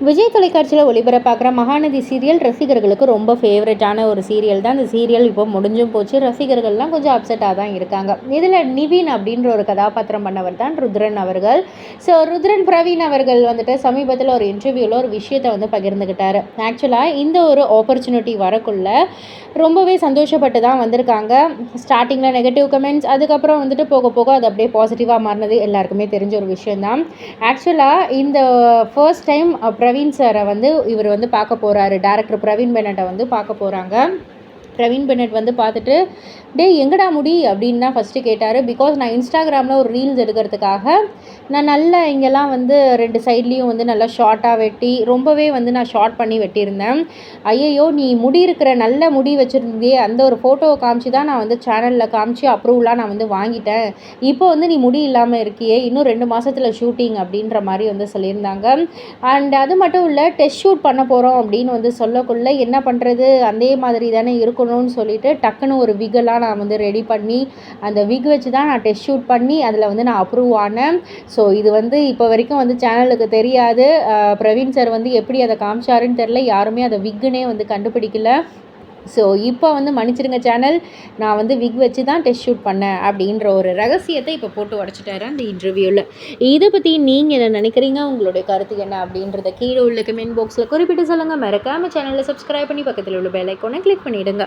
விஜய் தொலைக்காட்சியில் ஒளிபரப்பாகிற மகாநதி சீரியல் ரசிகர்களுக்கு ரொம்ப ஃபேவரட்டான ஒரு சீரியல் தான். இந்த சீரியல் இப்போ முடிஞ்சும் போச்சு. ரசிகர்கள்லாம் கொஞ்சம் அப்செட்டாக தான் இருக்காங்க. இதில் நிவின் அப்படின்ற ஒரு கதாபாத்திரம் பண்ணவர் தான் ருத்ரன் அவர்கள். ஸோ ருத்ரன் பிரவீன் அவர்கள் வந்துட்டு சமீபத்தில் ஒரு இன்டர்வியூவில் ஒரு விஷயத்தை வந்து பகிர்ந்துக்கிட்டார். ஆக்சுவலாக இந்த ஒரு ஆப்பர்ச்சுனிட்டி வரக்குள்ள ரொம்பவே சந்தோஷப்பட்டு தான் வந்திருக்காங்க. ஸ்டார்டிங்கில் நெகட்டிவ் கமெண்ட்ஸ், அதுக்கப்புறம் வந்துட்டு போக போக அது அப்படியே பாசிட்டிவாக மாறினது எல்லாருக்குமே தெரிஞ்ச ஒரு விஷயந்தான். ஆக்சுவலாக இந்த ஃபர்ஸ்ட் டைம் பிரவீன் சாரை வந்து இவர் வந்து பார்க்க போகிறாரு. டைரக்டர் பிரவீன் பெனட்டை வந்து பார்க்க போகிறாங்க. பிரவீன் பெனட் வந்து பார்த்துட்டு, டேய் எங்கடா முடி அப்படின்னு தான் ஃபஸ்ட்டு கேட்டார். பிகாஸ் நான் இன்ஸ்டாகிராமில் ஒரு ரீல்ஸ் எடுக்கிறதுக்காக நான் நல்லா இங்கெல்லாம் வந்து 2 சைட்லேயும் வந்து நல்லா ஷார்ட்டாக வெட்டி ரொம்பவே வந்து நான் ஷார்ட் பண்ணி வெட்டியிருந்தேன். ஐயையோ நீ முடி இருக்கிற நல்ல முடி வச்சுருந்தே அந்த ஒரு ஃபோட்டோவை காமிச்சு தான் நான் வந்து சேனலில் காமிச்சு அப்ரூவலாக நான் வந்து வாங்கிட்டேன். இப்போ வந்து நீ முடி இல்லாமல் இருக்கியே, இன்னும் 2 மாதத்தில் ஷூட்டிங் அப்படின்ற மாதிரி வந்து சொல்லியிருந்தாங்க. அண்ட் அது மட்டும் இல்லை, டெஸ்ட் ஷூட் பண்ண போகிறோம் அப்படின்னு வந்து சொல்லக்குள்ள என்ன பண்ணுறது, அதே மாதிரி தானே இருக்கணும்னு சொல்லிட்டு டக்குன்னு ஒரு விகெல்லாம் நான் வந்து ரெடி பண்ணி அந்த விக் வச்சு தான் நான் டெஸ்ட் ஷூட் பண்ணி அதில் வந்து நான் அப்ரூவ் ஆனேன். ஸோ இது வந்து இப்போ வரைக்கும் வந்து சேனலுக்கு தெரியாது. பிரவீன் சார் வந்து எப்படி அதை காமிச்சாருன்னு தெரில, யாருமே அதை விக்குன்னே வந்து கண்டுபிடிக்கல. ஸோ இப்போ வந்து மன்னிச்சிடுங்க சேனல், நான் வந்து விக் வச்சு தான் டெஸ்ட் ஷூட் பண்ணேன் அப்படின்ற ஒரு ரகசியத்தை இப்போ போட்டு உடச்சிட்டாரு அந்த இன்டர்வியூவில். இதை பற்றி நீங்கள் என்ன நினைக்கிறீங்க, உங்களுடைய கருத்து என்ன அப்படின்றத கீழே உள்ள கமெண்ட் பாக்ஸில் குறிப்பிட்டு சொல்லுங்கள். மறக்காமல் சேனலை சப்ஸ்கிரைப் பண்ணி பக்கத்தில் உள்ள பெல் ஐக்கானை கிளிக் பண்ணிவிடுங்க.